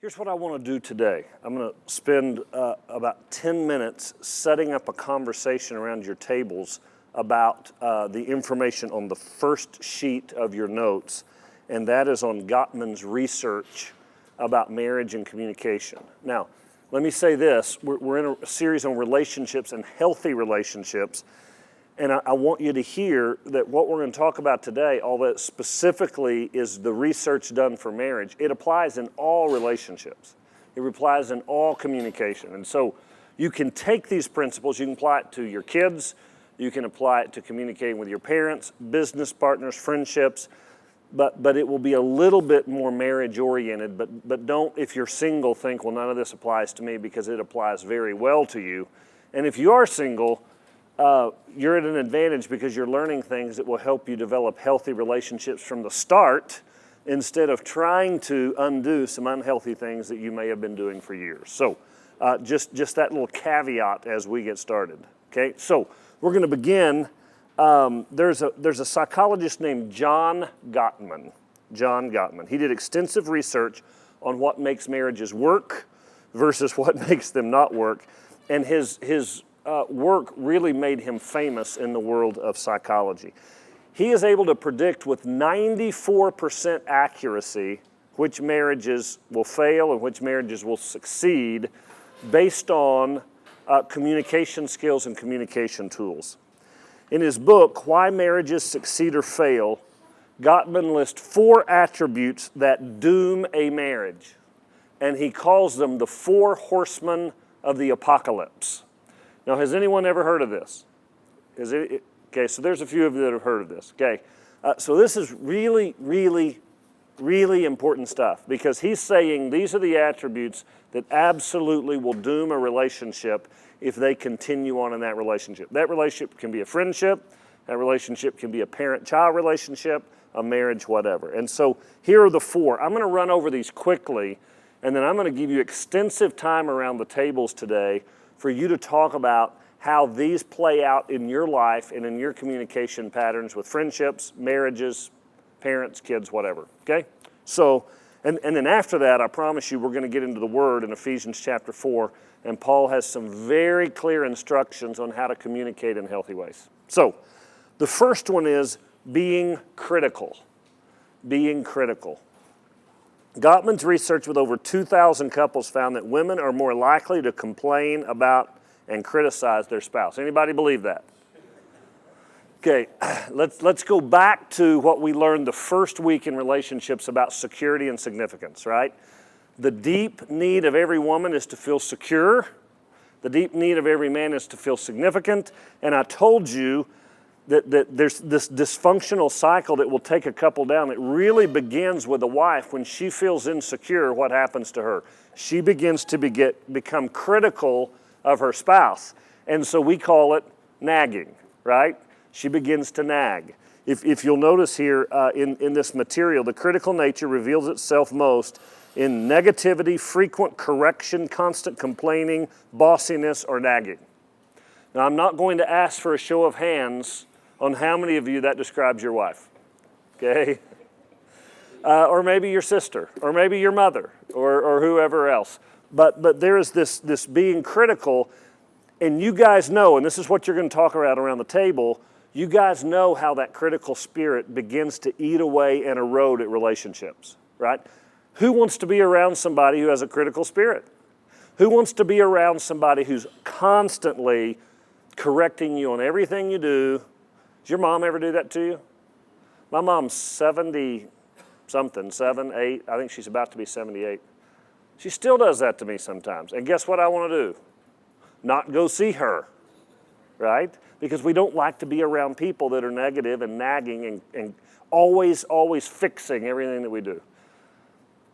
Here's what I want to do today. I'm going to spend about 10 minutes setting up a conversation around your tables about the information on the first sheet of your notes, and that is on Gottman's research about marriage and communication. Now, let me say this. We're in a series on relationships and healthy relationships, and I want you to hear that what we're going to talk about today, although specifically is the research done for marriage, it applies in all relationships. It applies in all communication. And so you can take these principles, you can apply it to your kids, you can apply it to communicating with your parents, business partners, friendships, but it will be a little bit more marriage oriented, but don't, if you're single, think, well, none of this applies to me, because it applies very well to you. And if you are single, you're at an advantage because you're learning things that will help you develop healthy relationships from the start, instead of trying to undo some unhealthy things that you may have been doing for years. So just that little caveat as we get started. Okay, so we're going to begin. There's a psychologist named John Gottman. John Gottman. He did extensive research on what makes marriages work versus what makes them not work, and his work really made him famous in the world of psychology. He is able to predict with 94% accuracy which marriages will fail and which marriages will succeed based on communication skills and communication tools. In his book, Why Marriages Succeed or Fail, Gottman lists 4 attributes that doom a marriage, and he calls them the 4 horsemen of the apocalypse. Now, has anyone ever heard of this? Okay, so there's a few of you that have heard of this. Okay, so this is really, really, really important stuff, because he's saying these are the attributes that absolutely will doom a relationship if they continue on in that relationship. That relationship can be a friendship, that relationship can be a parent-child relationship, a marriage, whatever. And so here are the 4. I'm going to run over these quickly, and then I'm going to give you extensive time around the tables today for you to talk about how these play out in your life and in your communication patterns with friendships, marriages, parents, kids, whatever, okay? So, and then after that, I promise you, we're going to get into the Word in Ephesians chapter 4, and Paul has some very clear instructions on how to communicate in healthy ways. So, the first one is being critical. Being critical. Gottman's research with over 2,000 couples found that women are more likely to complain about and criticize their spouse. Anybody believe that? Okay, let's go back to what we learned the first week in relationships about security and significance, right? The deep need of every woman is to feel secure. The deep need of every man is to feel significant. And I told you that there's this dysfunctional cycle that will take a couple down. It really begins with the wife. When she feels insecure, what happens to her? She begins to become critical of her spouse. And so we call it nagging, right? She begins to nag. If you'll notice here in this material, the critical nature reveals itself most in negativity, frequent correction, constant complaining, bossiness, or nagging. Now, I'm not going to ask for a show of hands on how many of you that describes your wife, okay? Or maybe your sister, or maybe your mother, or whoever else. But there is this being critical, and you guys know, and this is what you're going to talk about around the table, you guys know how that critical spirit begins to eat away and erode at relationships, right? Who wants to be around somebody who has a critical spirit? Who wants to be around somebody who's constantly correcting you on everything you do? Does your mom ever do that to you? My mom's 70-something, 7, 8. I think she's about to be 78. She still does that to me sometimes. And guess what I want to do? Not go see her, right? Because we don't like to be around people that are negative and nagging and always fixing everything that we do.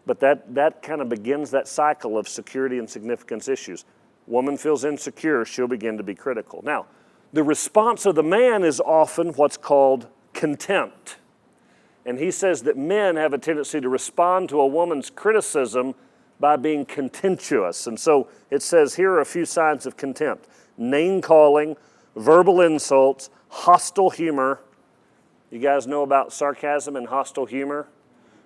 But that kind of begins that cycle of security and significance issues. Woman feels insecure, she'll begin to be critical. Now, the response of the man is often what's called contempt. And he says that men have a tendency to respond to a woman's criticism by being contemptuous. And so it says here are a few signs of contempt: name-calling, verbal insults, hostile humor. You guys know about sarcasm and hostile humor?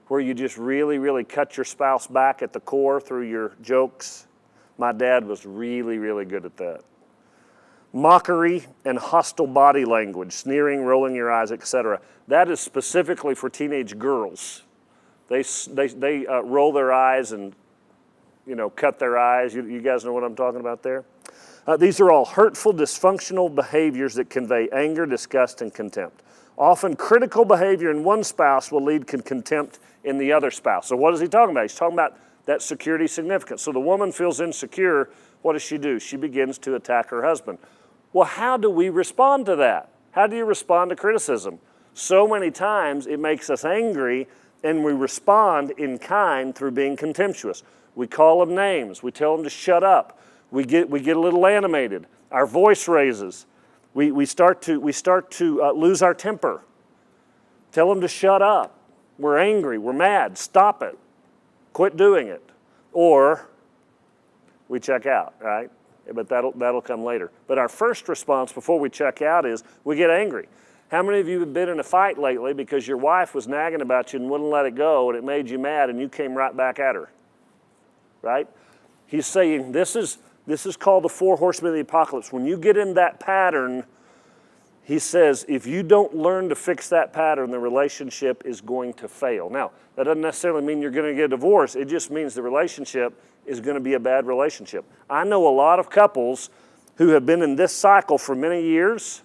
where you just really, really cut your spouse back at the core through your jokes. My dad was really, really good at that. Mockery and hostile body language, sneering, rolling your eyes, etc. That is specifically for teenage girls. They roll their eyes and, cut their eyes. You guys know what I'm talking about there? These are all hurtful, dysfunctional behaviors that convey anger, disgust, and contempt. Often critical behavior in one spouse will lead to contempt in the other spouse. So what is he talking about? He's talking about that security significance. So the woman feels insecure. What does she do? She begins to attack her husband. Well, how do we respond to that? How do you respond to criticism? So many times it makes us angry, and we respond in kind through being contemptuous. We call them names. We tell them to shut up. We get a little animated. Our voice raises. We start to lose our temper. Tell them to shut up. We're angry. We're mad. Stop it. Quit doing it. Or we check out, right? But that'll come later. But our first response before we check out is we get angry. How many of you have been in a fight lately because your wife was nagging about you and wouldn't let it go, and it made you mad, and you came right back at her? Right? He's saying this is called the 4 horsemen of the apocalypse. When you get in that pattern, he says, if you don't learn to fix that pattern, the relationship is going to fail. Now, that doesn't necessarily mean you're going to get a divorce. It just means the relationship is going to be a bad relationship. I know a lot of couples who have been in this cycle for many years,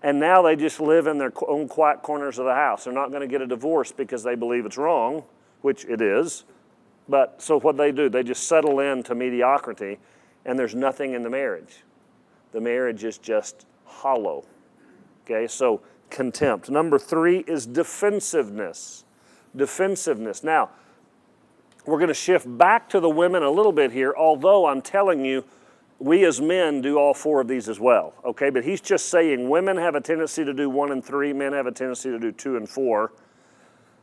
and now they just live in their own quiet corners of the house. They're not going to get a divorce because they believe it's wrong, which it is. But so what they do, they just settle into mediocrity, and there's nothing in the marriage. The marriage is just hollow. Okay, so contempt. Number 3 is defensiveness. Defensiveness. Now, we're going to shift back to the women a little bit here, although I'm telling you, we as men do all 4 of these as well. Okay, but he's just saying women have a tendency to do 1 and 3, men have a tendency to do 2 and 4.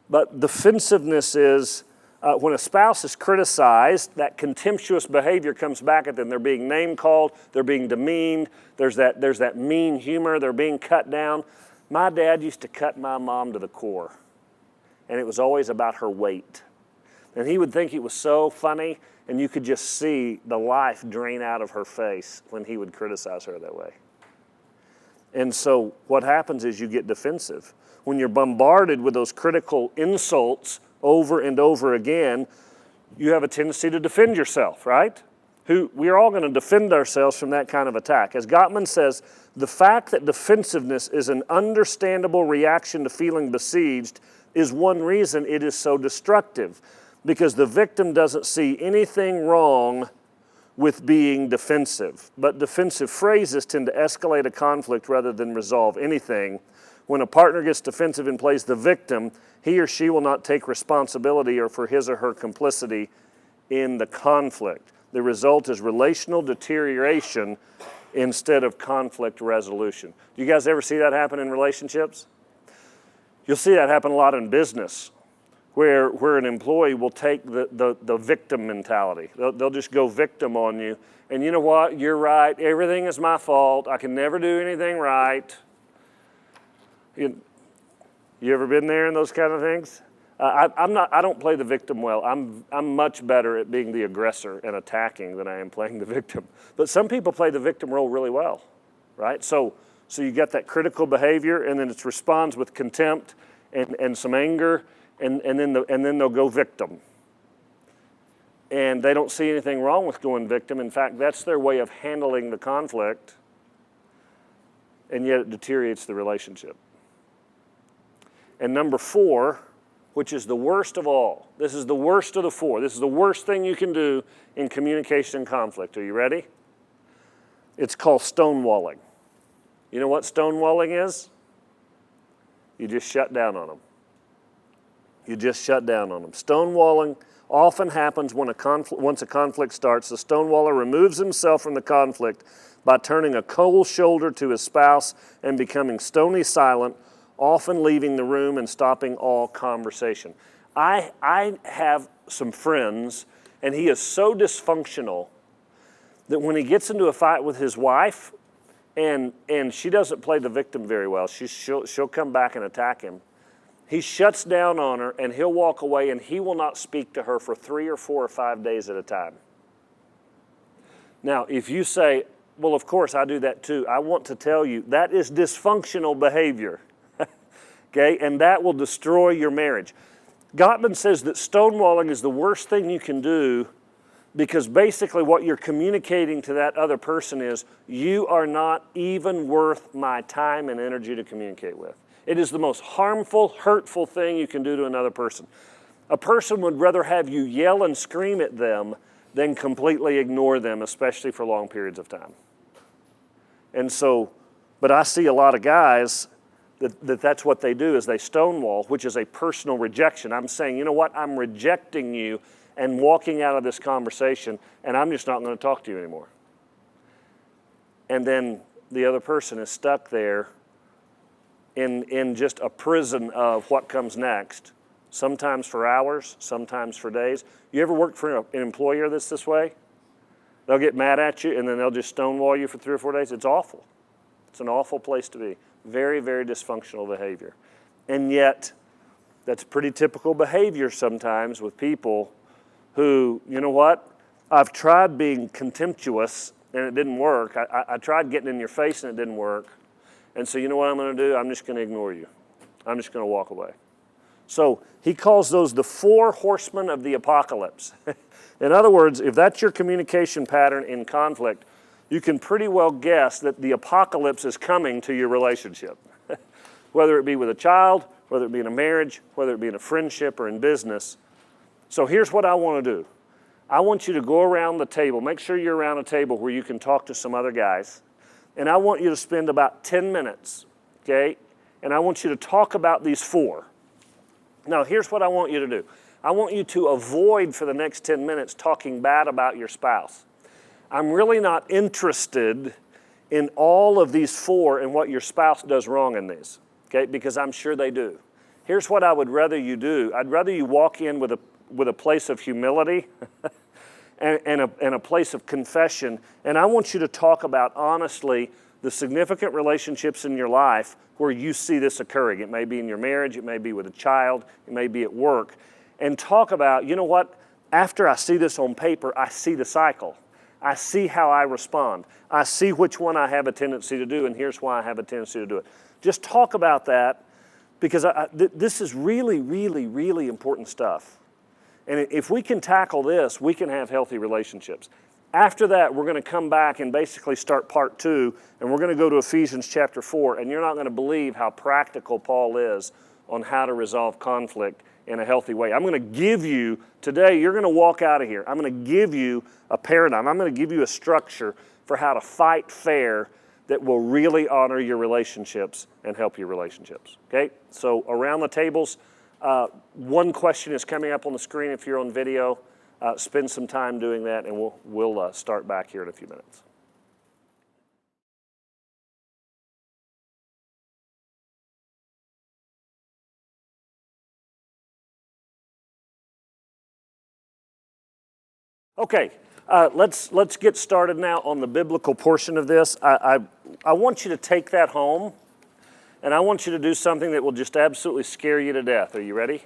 But defensiveness is when a spouse is criticized, that contemptuous behavior comes back at them. They're being name-called, they're being demeaned, there's that mean humor, they're being cut down. My dad used to cut my mom to the core, and it was always about her weight. And he would think it was so funny, and you could just see the life drain out of her face when he would criticize her that way. And so what happens is you get defensive. When you're bombarded with those critical insults over and over again, you have a tendency to defend yourself, right? We're all going to defend ourselves from that kind of attack. As Gottman says, the fact that defensiveness is an understandable reaction to feeling besieged is one reason it is so destructive, because the victim doesn't see anything wrong with being defensive. But defensive phrases tend to escalate a conflict rather than resolve anything. When a partner gets defensive and plays the victim, he or she will not take responsibility or for his or her complicity in the conflict. The result is relational deterioration instead of conflict resolution. Do you guys ever see that happen in relationships? You'll see that happen a lot in business, where an employee will take the victim mentality. They'll just go victim on you. And you know what? You're right. Everything is my fault. I can never do anything right. You ever been there in those kind of things? I don't play the victim well. I'm much better at being the aggressor and attacking than I am playing the victim. But some people play the victim role really well, right? So you get that critical behavior, and then it responds with contempt and some anger, and then they'll go victim. And they don't see anything wrong with going victim. In fact, that's their way of handling the conflict, and yet it deteriorates the relationship. And number 4, which is the worst of all. This is the worst of the 4. This is the worst thing you can do in communication and conflict. Are you ready? It's called stonewalling. You know what stonewalling is? You just shut down on them. You just shut down on them. Stonewalling often happens when once a conflict starts. The stonewaller removes himself from the conflict by turning a cold shoulder to his spouse and becoming stony silent, often leaving the room and stopping all conversation. I have some friends, and he is so dysfunctional that when he gets into a fight with his wife, and she doesn't play the victim very well, she'll come back and attack him, He shuts down on her, and he'll walk away, and he will not speak to her for 3 or 4 or 5 days at a time. Now, if you say, well, of course, I do that too, I want to tell you that is dysfunctional behavior, okay? And that will destroy your marriage. Gottman says that stonewalling is the worst thing you can do because basically what you're communicating to that other person is, you are not even worth my time and energy to communicate with. It is the most harmful, hurtful thing you can do to another person. A person would rather have you yell and scream at them than completely ignore them, especially for long periods of time. And so, but I see a lot of guys that's what they do is they stonewall, which is a personal rejection. I'm saying, you know what, I'm rejecting you and walking out of this conversation, and I'm just not going to talk to you anymore. And then the other person is stuck there in just a prison of what comes next, sometimes for hours, sometimes for days. You ever worked for an employer that's this way? They'll get mad at you and then they'll just stonewall you for 3 or 4 days. It's awful. It's an awful place to be. Very, very dysfunctional behavior. And yet, that's pretty typical behavior sometimes with people who, you know what? I've tried being contemptuous and it didn't work. I tried getting in your face and it didn't work. And so you know what I'm going to do? I'm just going to ignore you. I'm just going to walk away. So he calls those the 4 horsemen of the apocalypse. In other words, if that's your communication pattern in conflict, you can pretty well guess that the apocalypse is coming to your relationship. Whether it be with a child, whether it be in a marriage, whether it be in a friendship or in business. So here's what I want to do. I want you to go around the table. Make sure you're around a table where you can talk to some other guys. And I want you to spend about 10 minutes, okay? And I want you to talk about these 4. Now, here's what I want you to do. I want you to avoid for the next 10 minutes talking bad about your spouse. I'm really not interested in all of these 4 and what your spouse does wrong in these, okay? Because I'm sure they do. Here's what I would rather you do. I'd rather you walk in with a place of humility and a place of confession. And I want you to talk about, honestly, the significant relationships in your life where you see this occurring. It may be in your marriage, it may be with a child, it may be at work. And talk about, you know what, after I see this on paper, I see the cycle. I see how I respond. I see which one I have a tendency to do, and here's why I have a tendency to do it. Just talk about that because this is really, really, really important stuff. And if we can tackle this, we can have healthy relationships. After that, we're going to come back and basically start part 2, and we're going to go to Ephesians chapter 4, and you're not going to believe how practical Paul is on how to resolve conflict in a healthy way. I'm going to give you, today, you're going to walk out of here. I'm going to give you a paradigm. I'm going to give you a structure for how to fight fair that will really honor your relationships and help your relationships, okay? So around the tables, one question is coming up on the screen if you're on video. Spend some time doing that, and we'll start back here in a few minutes. Okay, let's get started now on the biblical portion of this. I want you to take that home, and I want you to do something that will just absolutely scare you to death. Are you ready?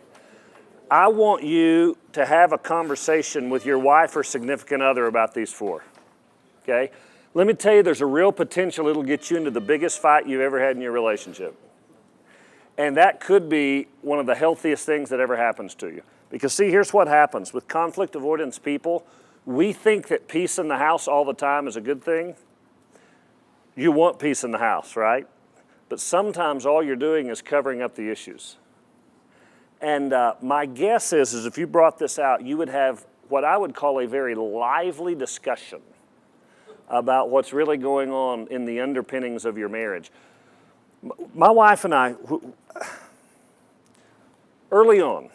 I want you to have a conversation with your wife or significant other about these 4, okay? Let me tell you, there's a real potential it'll get you into the biggest fight you've ever had in your relationship. And that could be one of the healthiest things that ever happens to you. Because see, here's what happens. With conflict avoidance people, we think that peace in the house all the time is a good thing. You want peace in the house, right? But sometimes all you're doing is covering up the issues. And my guess is if you brought this out, you would have what I would call a very lively discussion about what's really going on in the underpinnings of your marriage. My wife and I, early on,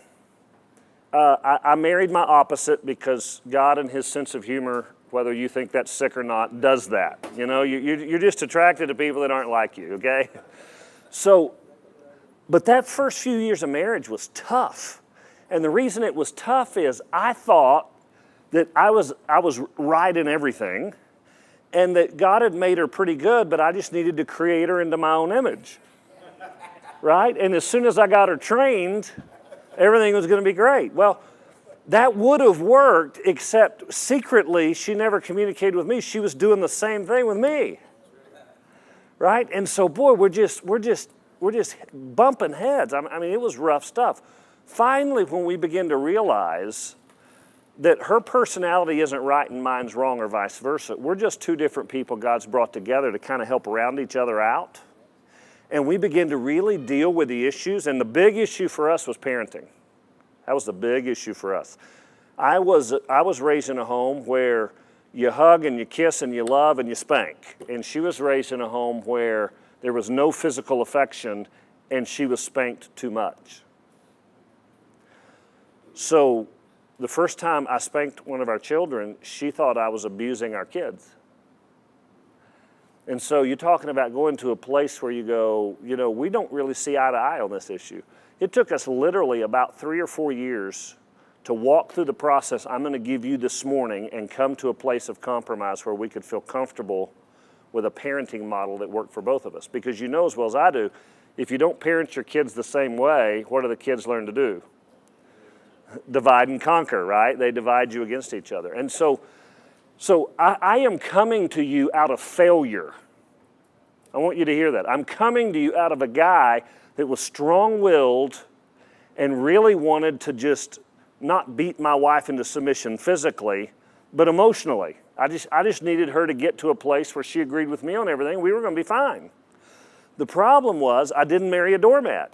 I married my opposite because God in his sense of humor, whether you think that's sick or not, does that. You know, you're just attracted to people that aren't like you, okay? So, but that first few years of marriage was tough. And the reason it was tough is I thought that I was right in everything and that God had made her pretty good, but I just needed to create her into my own image. right? And as soon as I got her trained, everything was going to be great. Well, that would have worked, except secretly, she never communicated with me. She was doing the same thing with me, right? And so, boy, we're just bumping heads. I mean, it was rough stuff. Finally, when we begin to realize that her personality isn't right and mine's wrong or vice versa, we're just two different people God's brought together to kind of help round each other out. And we begin to really deal with the issues. And the big issue for us was parenting. That was the big issue for us. I was raised in a home where you hug and you kiss and you love and you spank. And she was raised in a home where there was no physical affection and she was spanked too much. So the first time I spanked one of our children, she thought I was abusing our kids. And so you're talking about going to a place where you go, we don't really see eye to eye on this issue. It took us literally about 3 or 4 years to walk through the process I'm going to give you this morning and come to a place of compromise where we could feel comfortable with a parenting model that worked for both of us. Because you know as well as I do, if you don't parent your kids the same way, what do the kids learn to do? Divide and conquer, right? They divide you against each other. And so I am coming to you out of failure. I want you to hear that. I'm coming to you out of a guy that was strong-willed and really wanted to just not beat my wife into submission physically, but emotionally. I just needed her to get to a place where she agreed with me on everything. We were going to be fine. The problem was I didn't marry a doormat.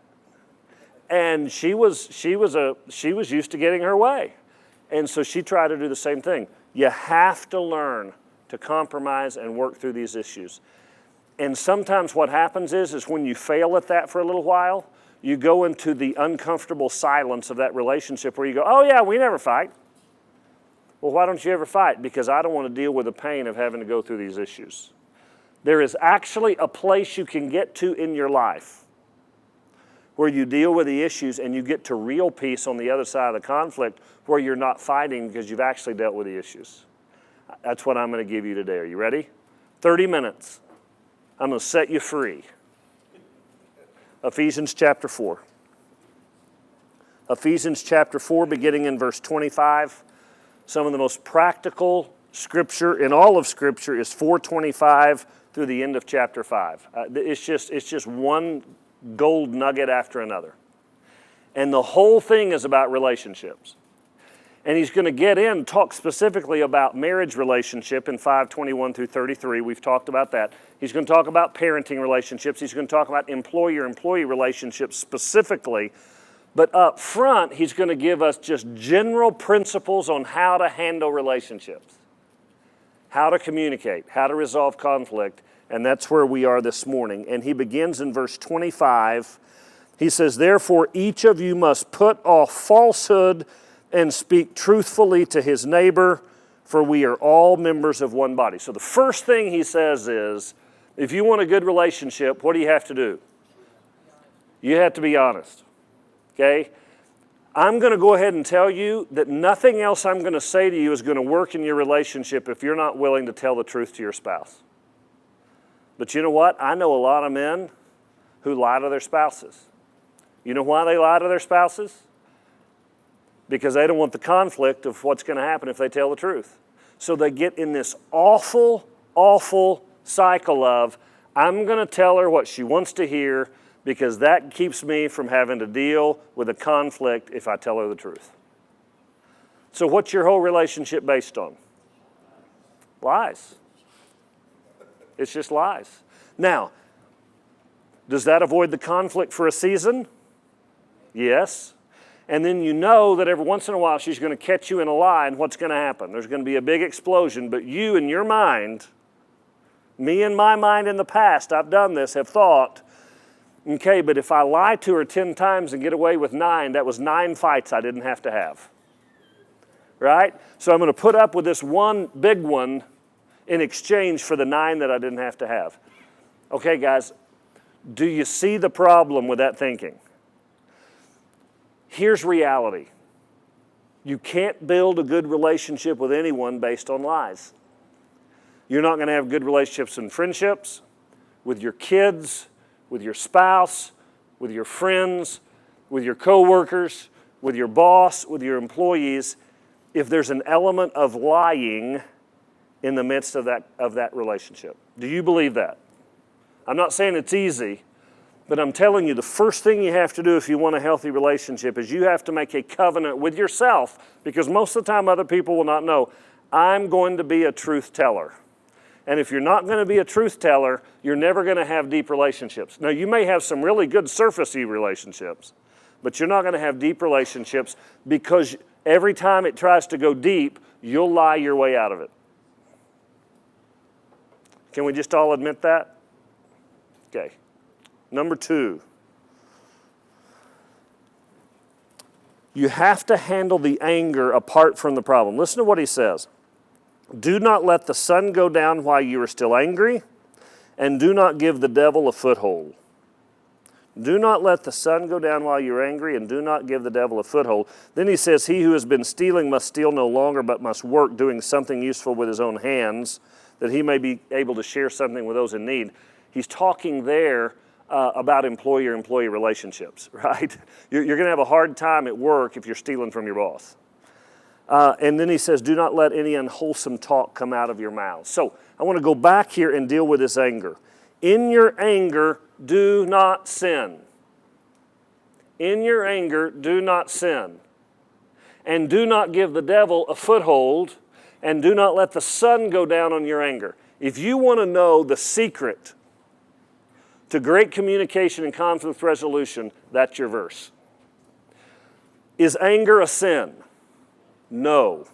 And she was used to getting her way. And so she tried to do the same thing. You have to learn to compromise and work through these issues. And sometimes what happens is when you fail at that for a little while, you go into the uncomfortable silence of that relationship where you go, oh yeah, we never fight. Well, why don't you ever fight? Because I don't want to deal with the pain of having to go through these issues. There is actually a place you can get to in your life where you deal with the issues and you get to real peace on the other side of the conflict where you're not fighting because you've actually dealt with the issues. That's what I'm going to give you today. Are you ready? 30 minutes. I'm going to set you free. Ephesians chapter 4. Ephesians chapter 4, beginning in verse 25. Some of the most practical scripture in all of Scripture is 4:25 through the end of chapter 5. It's just one gold nugget after another. And the whole thing is about relationships. And he's going to talk specifically about marriage relationship in 5:21 through 33. We've talked about that. He's going to talk about parenting relationships. He's going to talk about employer-employee relationships specifically. But up front, he's going to give us just general principles on how to handle relationships, how to communicate, how to resolve conflict. And that's where we are this morning. And he begins in verse 25. He says, therefore, each of you must put off falsehood and speak truthfully to his neighbor, for we are all members of one body. So the first thing he says is, if you want a good relationship, what do you have to do? You have to be honest, okay? I'm going to go ahead and tell you that nothing else I'm going to say to you is going to work in your relationship if you're not willing to tell the truth to your spouse. But you know what? I know a lot of men who lie to their spouses. You know why they lie to their spouses? Because they don't want the conflict of what's going to happen if they tell the truth. So they get in this awful, awful cycle of, I'm going to tell her what she wants to hear because that keeps me from having to deal with a conflict if I tell her the truth. So what's your whole relationship based on? Lies. It's just lies. Now, does that avoid the conflict for a season? Yes. And then you know that every once in a while she's going to catch you in a lie, and what's going to happen? There's going to be a big explosion, but you in your mind, me in my mind in the past, I've done this, have thought, okay, but if I lie to her 10 times and get away with 9, that was 9 fights I didn't have to have. Right? So I'm going to put up with this one big one in exchange for the 9 that I didn't have to have. Okay, guys, do you see the problem with that thinking? Here's reality. You can't build a good relationship with anyone based on lies. You're not going to have good relationships in friendships, with your kids, with your spouse, with your friends, with your coworkers, with your boss, with your employees, if there's an element of lying in the midst of that relationship. Do you believe that? I'm not saying it's easy, but I'm telling you, the first thing you have to do if you want a healthy relationship is you have to make a covenant with yourself, because most of the time other people will not know, I'm going to be a truth teller. And if you're not going to be a truth teller, you're never going to have deep relationships. Now, you may have some really good surfacey relationships, but you're not going to have deep relationships because every time it tries to go deep, you'll lie your way out of it. Can we just all admit that? Okay. Number 2. You have to handle the anger apart from the problem. Listen to what he says. Do not let the sun go down while you are still angry, and do not give the devil a foothold. Do not let the sun go down while you're angry, and do not give the devil a foothold. Then he says, he who has been stealing must steal no longer, but must work, doing something useful with his own hands, that he may be able to share something with those in need. He's talking there about employer-employee relationships, right? You're going to have a hard time at work if you're stealing from your boss. And then he says, do not let any unwholesome talk come out of your mouth. So I want to go back here and deal with this anger. In your anger, do not sin. In your anger, do not sin. And do not give the devil a foothold, and do not let the sun go down on your anger. If you want to know the secret to great communication and conflict resolution, that's your verse. Is anger a sin? No.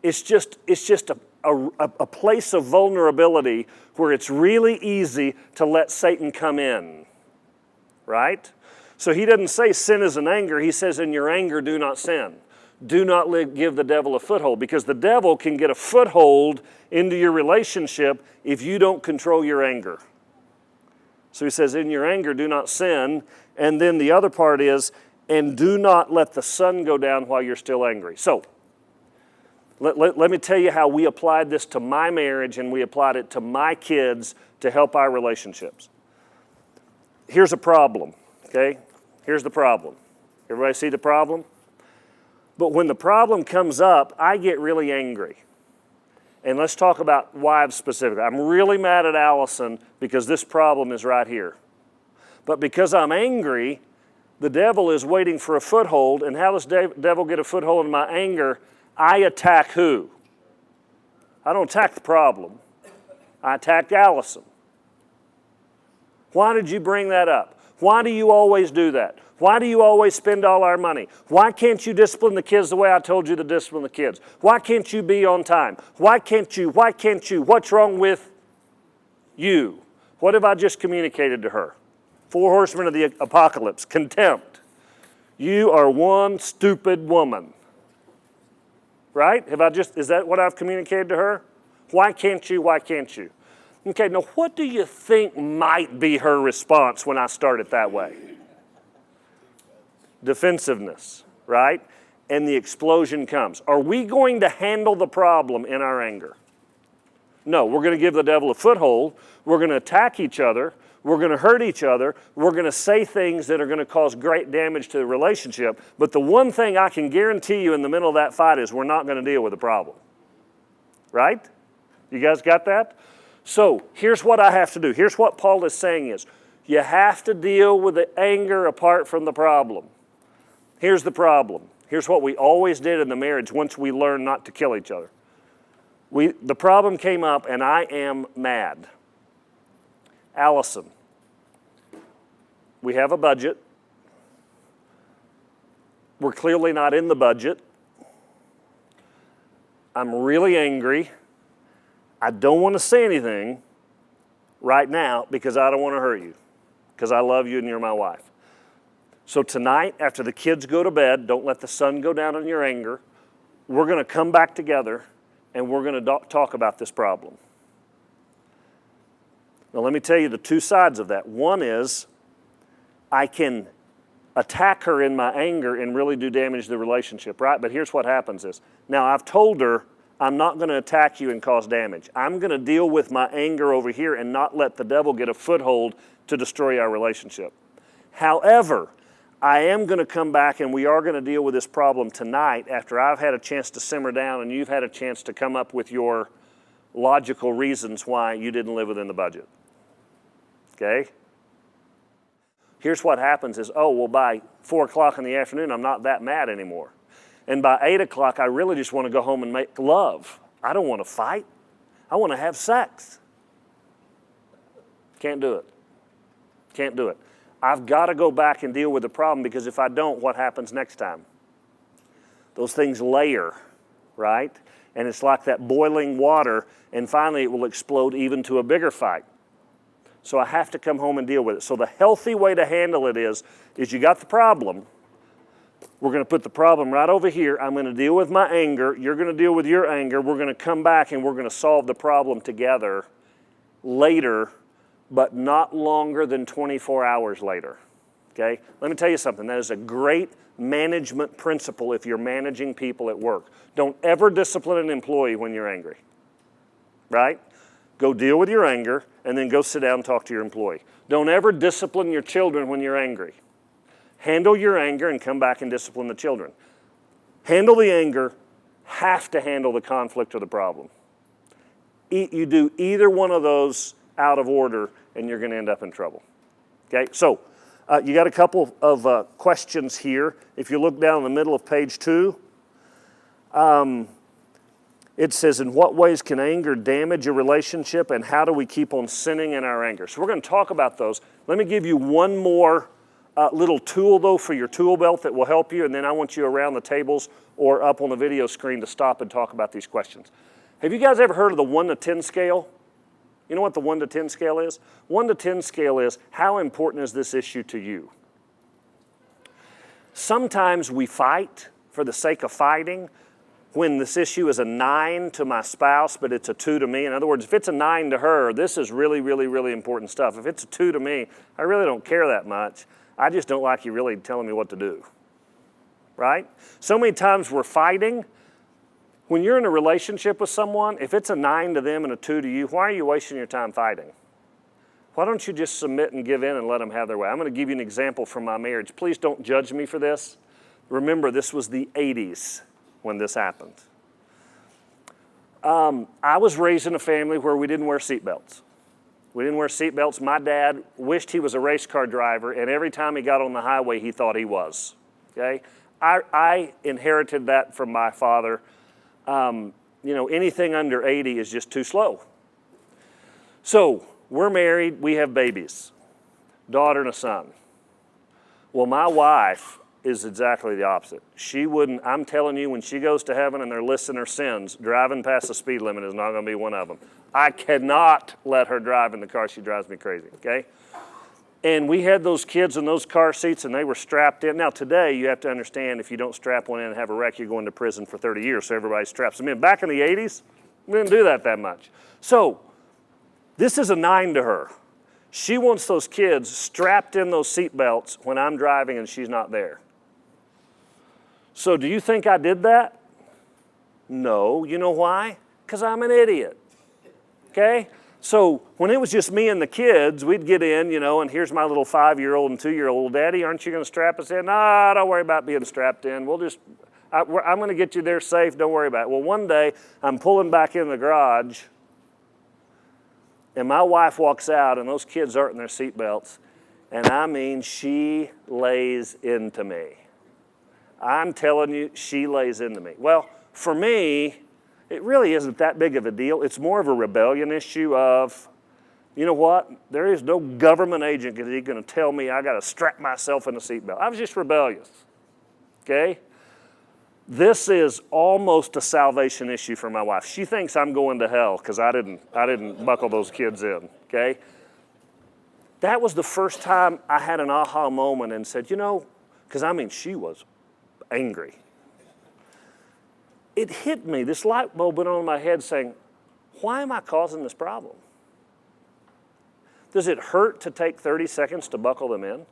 It's just a place of vulnerability where it's really easy to let Satan come in, right? So he doesn't say sin is an anger. He says in your anger, do not sin. Do not give the devil a foothold, because the devil can get a foothold into your relationship if you don't control your anger. So he says, in your anger, do not sin. And then the other part is, and do not let the sun go down while you're still angry. So let me tell you how we applied this to my marriage and we applied it to my kids to help our relationships. Here's a problem, okay? Here's the problem. Everybody see the problem? But when the problem comes up, I get really angry. And let's talk about wives specifically. I'm really mad at Allison because this problem is right here. But because I'm angry, the devil is waiting for a foothold. And how does the devil get a foothold in my anger? I attack who? I don't attack the problem. I attack Allison. Why did you bring that up? Why do you always do that? Why do you always spend all our money? Why can't you discipline the kids the way I told you to discipline the kids? Why can't you be on time? Why can't you? Why can't you? What's wrong with you? What have I just communicated to her? 4 horsemen of the apocalypse. Contempt. You are one stupid woman. Right? Is that what I've communicated to her? Why can't you? Why can't you? Okay, now what do you think might be her response when I start it that way? Defensiveness, right? And the explosion comes. Are we going to handle the problem in our anger? No, we're going to give the devil a foothold. We're going to attack each other. We're going to hurt each other. We're going to say things that are going to cause great damage to the relationship. But the one thing I can guarantee you in the middle of that fight is we're not going to deal with the problem. Right? You guys got that? So here's what I have to do. Here's what Paul is saying is, you have to deal with the anger apart from the problem. Here's the problem. Here's what we always did in the marriage once we learned not to kill each other. The problem came up and I am mad. Allison, we have a budget. We're clearly not in the budget. I'm really angry. I don't want to say anything right now because I don't want to hurt you, because I love you and you're my wife. So tonight, after the kids go to bed, don't let the sun go down on your anger. We're going to come back together and we're going to talk about this problem. Now let me tell you the two sides of that. One is I can attack her in my anger and really do damage to the relationship, right? But here's what happens is, now I've told her I'm not going to attack you and cause damage. I'm going to deal with my anger over here and not let the devil get a foothold to destroy our relationship. However, I am going to come back and we are going to deal with this problem tonight after I've had a chance to simmer down and you've had a chance to come up with your logical reasons why you didn't live within the budget. Okay? Here's what happens is, oh, well, by 4 o'clock in the afternoon, I'm not that mad anymore. And by 8 o'clock, I really just want to go home and make love. I don't want to fight. I want to have sex. Can't do it. Can't do it. I've got to go back and deal with the problem, because if I don't, what happens next time? Those things layer, right? And it's like that boiling water, and finally it will explode even to a bigger fight. So I have to come home and deal with it. So the healthy way to handle it is you got the problem. We're going to put the problem right over here. I'm going to deal with my anger. You're going to deal with your anger. We're going to come back and we're going to solve the problem together later, but not longer than 24 hours later. Okay? Let me tell you something. That is a great management principle if you're managing people at work. Don't ever discipline an employee when you're angry. Right? Go deal with your anger and then go sit down and talk to your employee. Don't ever discipline your children when you're angry. Handle your anger and come back and discipline the children. Handle the anger, have to handle the conflict or the problem. You do either one of those out of order and you're going to end up in trouble. Okay, so you got a couple of questions here. If you look down in the middle of page 2, it says, in what ways can anger damage a relationship, and how do we keep on sinning in our anger? So we're going to talk about those. Let me give you one more little tool, though, for your tool belt that will help you, and then I want you around the tables or up on the video screen to stop and talk about these questions. Have you guys ever heard of the 1 to 10 scale? You know what the 1 to 10 scale is? 1 to 10 scale is, how important is this issue to you? Sometimes we fight for the sake of fighting when this issue is a 9 to my spouse, but it's a 2 to me. In other words, if it's a 9 to her, this is really, really, really important stuff. If it's a 2 to me, I really don't care that much. I just don't like you really telling me what to do, right? So many times we're fighting. When you're in a relationship with someone, if it's a 9 to them and a 2 to you, why are you wasting your time fighting? Why don't you just submit and give in and let them have their way? I'm going to give you an example from my marriage. Please don't judge me for this. Remember, this was the 80s when this happened. I was raised in a family where we didn't wear seatbelts. We didn't wear seatbelts. My dad wished he was a race car driver, and every time he got on the highway, he thought he was. Okay? I inherited that from my father. Anything under 80 is just too slow. So we're married. We have babies, daughter and a son. Well, my wife is exactly the opposite. She wouldn't, I'm telling you, when she goes to heaven and they're listing her sins, driving past the speed limit is not going to be one of them. I cannot let her drive in the car. She drives me crazy, okay? And we had those kids in those car seats and they were strapped in. Now today, you have to understand, if you don't strap one in and have a wreck, you're going to prison for 30 years, so everybody straps them in. Back in the 80s, we didn't do that much. So this is a 9 to her. She wants those kids strapped in those seat belts when I'm driving and she's not there. So do you think I did that? No. You know why? Because I'm an idiot. Okay? So when it was just me and the kids, we'd get in, and here's my little 5-year-old and 2-year-old. Daddy, aren't you going to strap us in? No, don't worry about being strapped in. I'm going to get you there safe. Don't worry about it. Well, one day, I'm pulling back in the garage, and my wife walks out, and those kids aren't in their seatbelts. And I mean, she lays into me. I'm telling you, she lays into me. Well, for me, it really isn't that big of a deal. It's more of a rebellion issue of, you know what? There is no government agent that's going to tell me I got to strap myself in a seatbelt. I was just rebellious, okay? This is almost a salvation issue for my wife. She thinks I'm going to hell because I didn't buckle those kids in, okay? That was the first time I had an aha moment and said, because she was angry. It hit me, this light bulb went on in my head saying, why am I causing this problem? Does it hurt to take 30 seconds to buckle them in?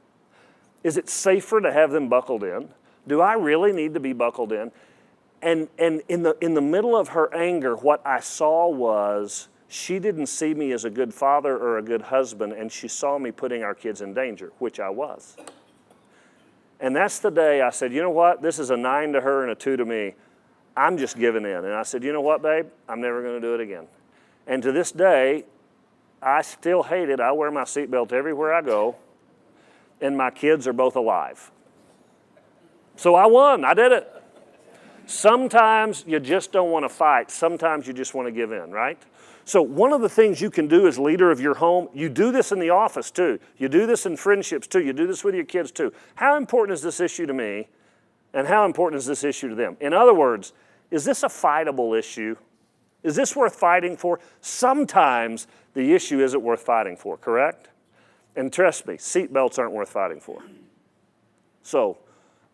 Is it safer to have them buckled in? Do I really need to be buckled in? And in the middle of her anger, what I saw was she didn't see me as a good father or a good husband, and she saw me putting our kids in danger, which I was. And that's the day I said, you know what? This is a 9 to her and a 2 to me. I'm just giving in. And I said, you know what, babe? I'm never going to do it again. And to this day, I still hate it. I wear my seatbelt everywhere I go, and my kids are both alive. So I won. I did it. Sometimes you just don't want to fight. Sometimes you just want to give in, right? So one of the things you can do as leader of your home, you do this in the office too. You do this in friendships too. You do this with your kids too. How important is this issue to me? And how important is this issue to them? In other words, is this a fightable issue? Is this worth fighting for? Sometimes the issue isn't worth fighting for, correct? And trust me, seatbelts aren't worth fighting for. So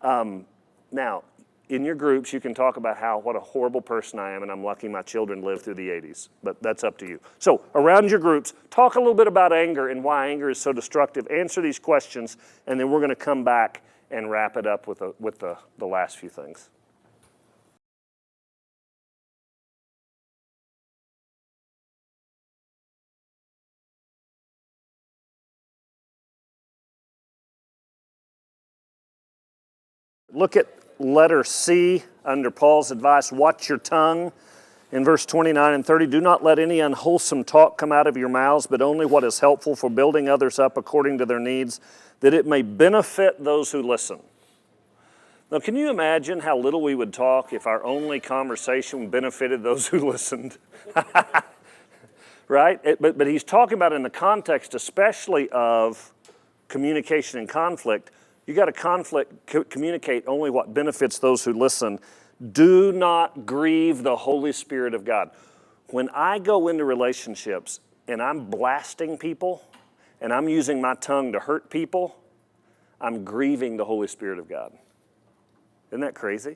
now, in your groups, you can talk about what a horrible person I am, and I'm lucky my children lived through the 80s, but that's up to you. So around your groups, talk a little bit about anger and why anger is so destructive. Answer these questions, and then we're going to come back and wrap it up with the last few things. Look at letter C under Paul's advice, watch your tongue. In verse 29 and 30, do not let any unwholesome talk come out of your mouths, but only what is helpful for building others up according to their needs, that it may benefit those who listen. Now, can you imagine how little we would talk if our only conversation benefited those who listened? Right? But he's talking about in the context especially of communication and conflict. You got to communicate only what benefits those who listen. Do not grieve the Holy Spirit of God. When I go into relationships and I'm blasting people and I'm using my tongue to hurt people, I'm grieving the Holy Spirit of God. Isn't that crazy?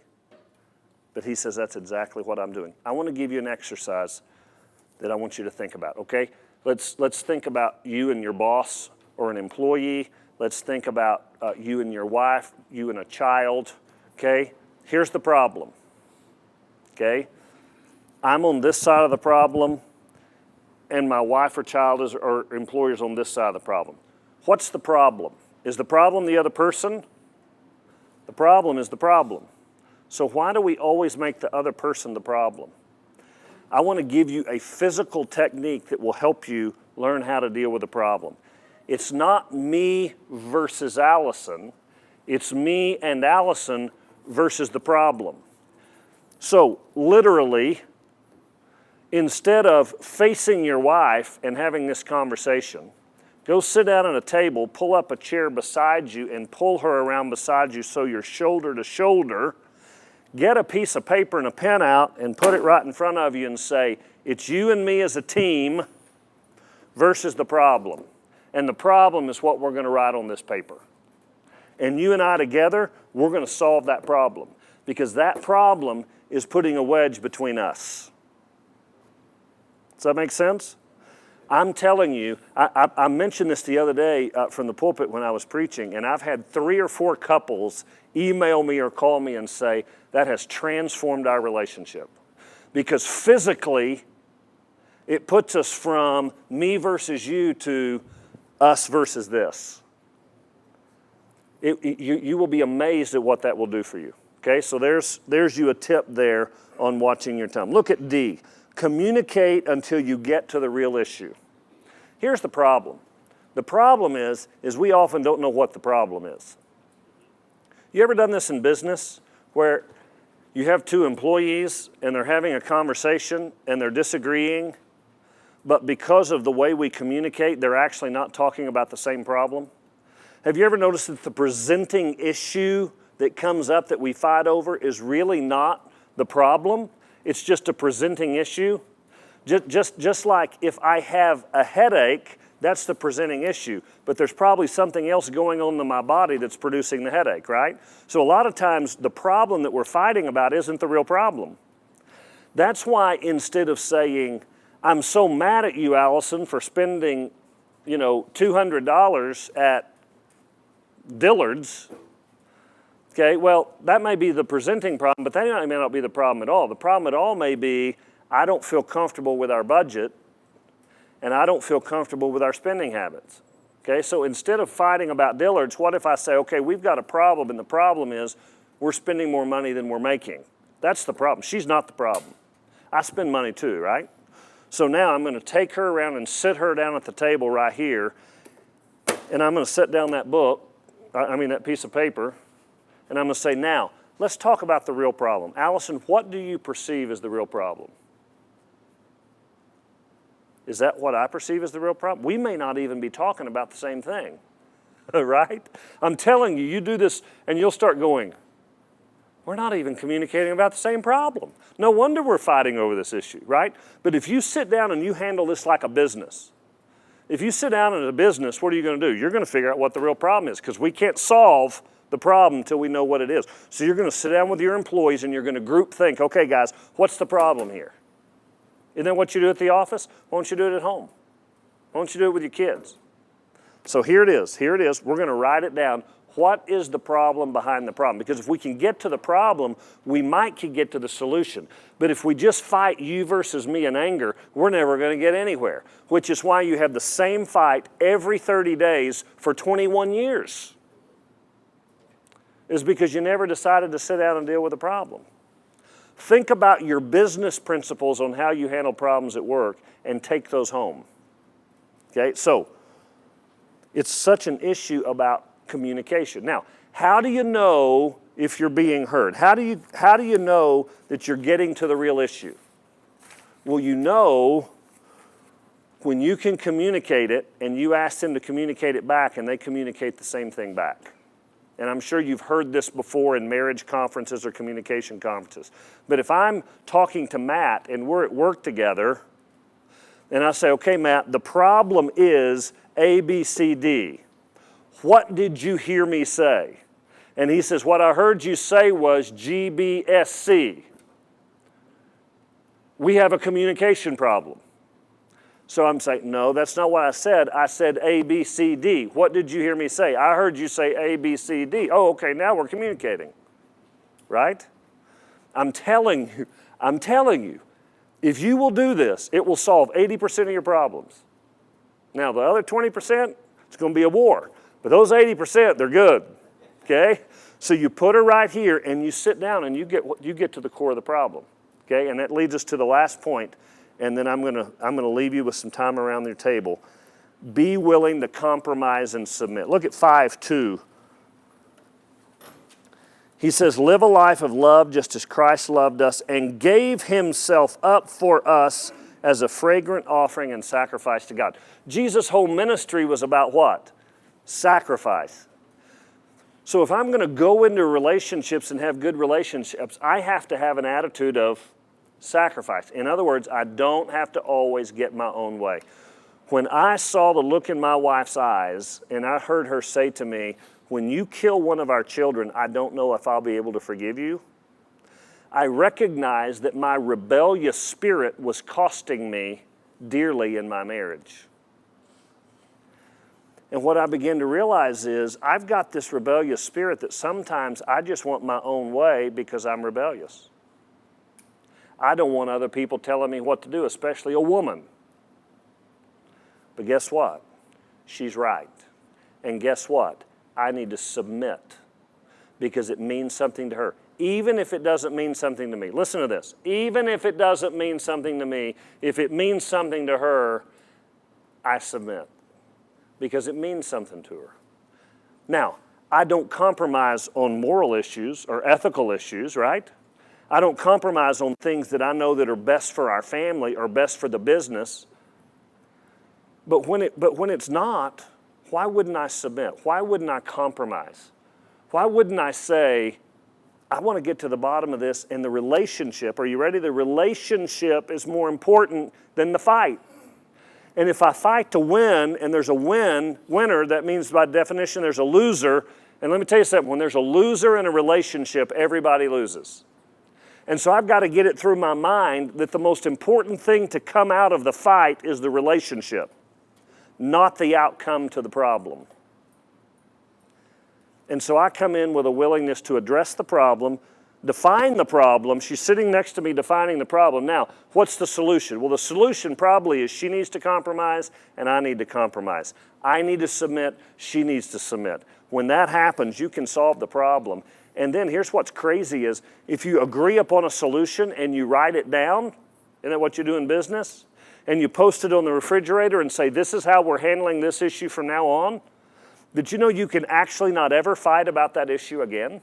But he says that's exactly what I'm doing. I want to give you an exercise that I want you to think about, okay? Let's think about you and your boss or an employee. Let's think about you and your wife, you and a child, okay? Here's the problem, okay? I'm on this side of the problem, and my wife or child or employer's on this side of the problem. What's the problem? Is the problem the other person? The problem is the problem. So why do we always make the other person the problem? I want to give you a physical technique that will help you learn how to deal with the problem. It's not me versus Allison. It's me and Allison versus the problem. So literally, instead of facing your wife and having this conversation, go sit down at a table, pull up a chair beside you, and pull her around beside you so you're shoulder to shoulder. Get a piece of paper and a pen out and put it right in front of you and say, it's you and me as a team versus the problem. And the problem is what we're going to write on this paper. And you and I together, we're going to solve that problem. Because that problem is putting a wedge between us. Does that make sense? I'm telling you, I mentioned this the other day from the pulpit when I was preaching, and I've had 3 or 4 couples email me or call me and say, that has transformed our relationship. Because physically, it puts us from me versus you to us versus this. You will be amazed at what that will do for you. Okay, so there's you a tip there on watching your tongue. Look at D. Communicate until you get to the real issue. Here's the problem. The problem is we often don't know what the problem is. You ever done this in business where you have 2 employees and they're having a conversation and they're disagreeing, but because of the way we communicate, they're actually not talking about the same problem? Have you ever noticed that the presenting issue that comes up that we fight over is really not the problem? It's just a presenting issue. Just like if I have a headache, that's the presenting issue. But there's probably something else going on in my body that's producing the headache, right? So a lot of times the problem that we're fighting about isn't the real problem. That's why instead of saying, I'm so mad at you, Allison, for spending, $200 at Dillard's. Okay, well, that may be the presenting problem, but that may not be the problem at all. The problem at all may be I don't feel comfortable with our budget, and I don't feel comfortable with our spending habits. Okay, so instead of fighting about Dillard's, what if I say, okay, we've got a problem, and the problem is we're spending more money than we're making. That's the problem. She's not the problem. I spend money too, right? So now I'm going to take her around and sit her down at the table right here, and I'm going to set down that book, that piece of paper, and I'm going to say, now, let's talk about the real problem. Allison, what do you perceive as the real problem? Is that what I perceive as the real problem? We may not even be talking about the same thing, right? I'm telling you, you do this and you'll start going, we're not even communicating about the same problem. No wonder we're fighting over this issue, right? But if you sit down and you handle this like a business, if you sit down in a business, what are you going to do? You're going to figure out what the real problem is, because we can't solve the problem until we know what it is. So you're going to sit down with your employees and you're going to group think, okay guys, what's the problem here? Isn't that what you do at the office? Why don't you do it at home? Why don't you do it with your kids? So here it is. We're going to write it down. What is the problem behind the problem? Because if we can get to the problem, we might can get to the solution. But if we just fight you versus me in anger, we're never going to get anywhere, which is why you have the same fight every 30 days for 21 years. Is because you never decided to sit down and deal with the problem. Think about your business principles on how you handle problems at work and take those home. Okay, so it's such an issue about communication. Now, how do you know if you're being heard? How do you know that you're getting to the real issue? Well, you know when you can communicate it and you ask them to communicate it back and they communicate the same thing back. And I'm sure you've heard this before in marriage conferences or communication conferences. But if I'm talking to Matt and we're at work together, and I say, okay, Matt, the problem is A, B, C, D. What did you hear me say? And he says, what I heard you say was G, B, S, C. We have a communication problem. So I'm saying, no, that's not what I said. I said A, B, C, D. What did you hear me say? I heard you say A, B, C, D. Oh, okay, now we're communicating, right? I'm telling you, if you will do this, it will solve 80% of your problems. Now, the other 20%, it's going to be a war. But those 80%, they're good, okay? So you put her right here, and you sit down, and you get to the core of the problem, okay? And that leads us to the last point. And then I'm gonna leave you with some time around your table. Be willing to compromise and submit. Look at 5:2. He says, live a life of love just as Christ loved us and gave himself up for us as a fragrant offering and sacrifice to God. Jesus' whole ministry was about what? Sacrifice. So if I'm going to go into relationships and have good relationships, I have to have an attitude of sacrifice. In other words, I don't have to always get my own way. When I saw the look in my wife's eyes and I heard her say to me, when you kill one of our children, I don't know if I'll be able to forgive you, I recognized that my rebellious spirit was costing me dearly in my marriage. And what I began to realize is I've got this rebellious spirit that sometimes I just want my own way because I'm rebellious. I don't want other people telling me what to do, especially a woman. But guess what? She's right. And guess what? I need to submit because it means something to her. Even if it doesn't mean something to me. Listen to this. Even if it doesn't mean something to me, if it means something to her, I submit because it means something to her. Now, I don't compromise on moral issues or ethical issues, right? I don't compromise on things that I know that are best for our family or best for the business. But when it's not, why wouldn't I submit? Why wouldn't I compromise? Why wouldn't I say, I want to get to the bottom of this, and the relationship, are you ready? The relationship is more important than the fight. And if I fight to win and there's a winner, that means by definition there's a loser. And let me tell you something, when there's a loser in a relationship, everybody loses. And so I've got to get it through my mind that the most important thing to come out of the fight is the relationship, not the outcome to the problem. And so I come in with a willingness to address the problem, define the problem. She's sitting next to me defining the problem. Now, what's the solution? Well, the solution probably is she needs to compromise and I need to compromise. I need to submit, she needs to submit. When that happens, you can solve the problem. And then here's what's crazy is if you agree upon a solution and you write it down, isn't that what you do in business? And you post it on the refrigerator and say, this is how we're handling this issue from now on. Did you know you can actually not ever fight about that issue again?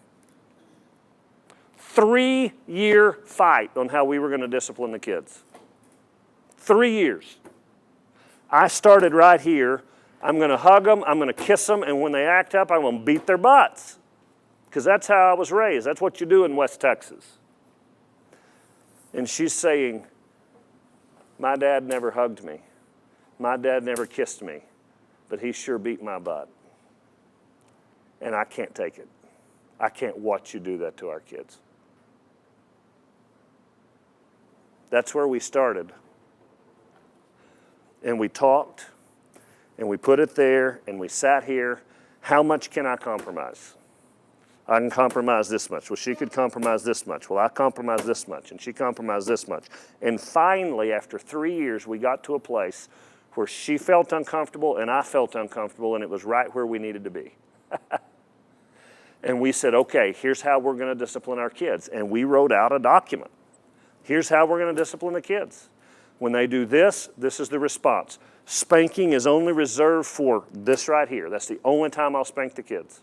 3-year fight on how we were going to discipline the kids. 3 years. I started right here. I'm going to hug them, I'm going to kiss them, and when they act up, I'm going to beat their butts. Because that's how I was raised. That's what you do in West Texas. And she's saying, my dad never hugged me. My dad never kissed me. But he sure beat my butt. And I can't take it. I can't watch you do that to our kids. That's where we started. And we talked, and we put it there, and we sat here. How much can I compromise? I can compromise this much. Well, she could compromise this much. Well, I compromise this much, and she compromised this much. And finally, after 3 years, we got to a place where she felt uncomfortable and I felt uncomfortable, and it was right where we needed to be. And we said, okay, here's how we're going to discipline our kids. And we wrote out a document. Here's how we're going to discipline the kids. When they do this, this is the response. Spanking is only reserved for this right here. That's the only time I'll spank the kids.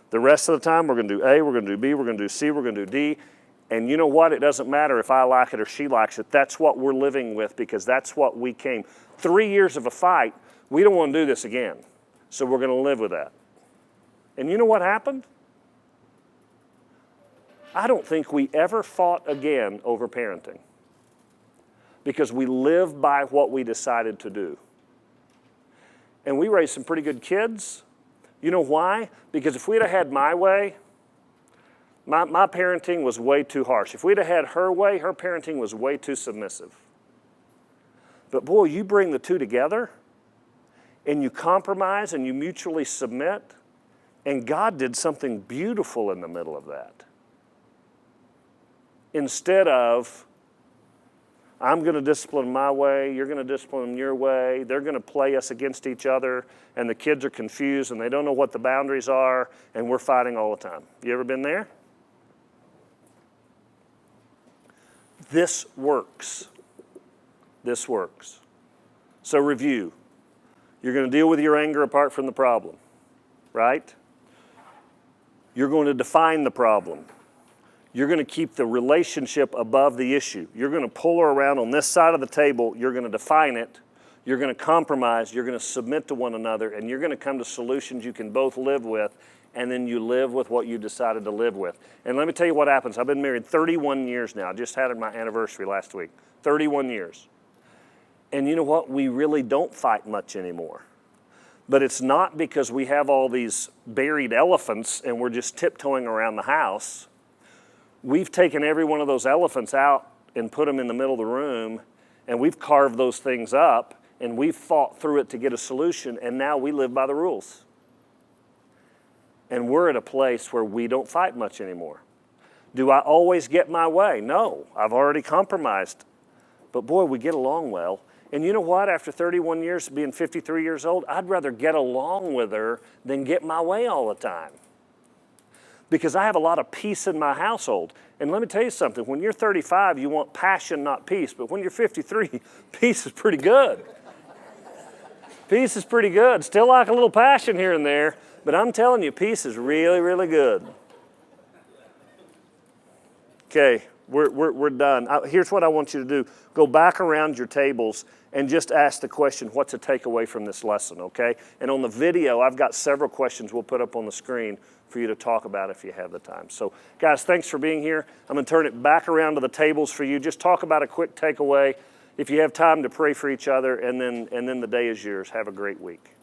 The rest of the time, we're going to do A, we're going to do B, we're going to do C, we're going to do D. And you know what? It doesn't matter if I like it or she likes it. That's what we're living with because that's what we came. 3 years of a fight, we don't want to do this again. So we're going to live with that. And you know what happened? I don't think we ever fought again over parenting because we live by what we decided to do. And we raised some pretty good kids. You know why? Because if we'd have had my way, my parenting was way too harsh. If we'd have had her way, her parenting was way too submissive. But boy, you bring the two together and you compromise and you mutually submit, and God did something beautiful in the middle of that. Instead of, I'm going to discipline my way, you're going to discipline your way, they're going to play us against each other, and the kids are confused and they don't know what the boundaries are, and we're fighting all the time. You ever been there? This works. This works. So review. You're going to deal with your anger apart from the problem, right? You're going to define the problem. You're going to keep the relationship above the issue. You're going to pull her around on this side of the table. You're going to define it. You're going to compromise. You're going to submit to one another. And you're going to come to solutions you can both live with. And then you live with what you decided to live with. And let me tell you what happens. I've been married 31 years now. I just had my anniversary last week. 31 years. And you know what? We really don't fight much anymore. But it's not because we have all these buried elephants and we're just tiptoeing around the house. We've taken every one of those elephants out and put them in the middle of the room, and we've carved those things up, and we've fought through it to get a solution, and now we live by the rules. And we're at a place where we don't fight much anymore. Do I always get my way? No, I've already compromised. But boy, we get along well. And you know what? After 31 years, being 53 years old, I'd rather get along with her than get my way all the time. Because I have a lot of peace in my household. And let me tell you something, when you're 35, you want passion, not peace. But when you're 53, peace is pretty good. Peace is pretty good. Still like a little passion here and there, but I'm telling you, peace is really, really good. Okay, we're done. Here's what I want you to do. Go back around your tables and just ask the question, what's a takeaway from this lesson, okay? And on the video, I've got several questions we'll put up on the screen for you to talk about if you have the time. So, guys, thanks for being here. I'm going to turn it back around to the tables for you. Just talk about a quick takeaway. If you have time to pray for each other, and then the day is yours. Have a great week.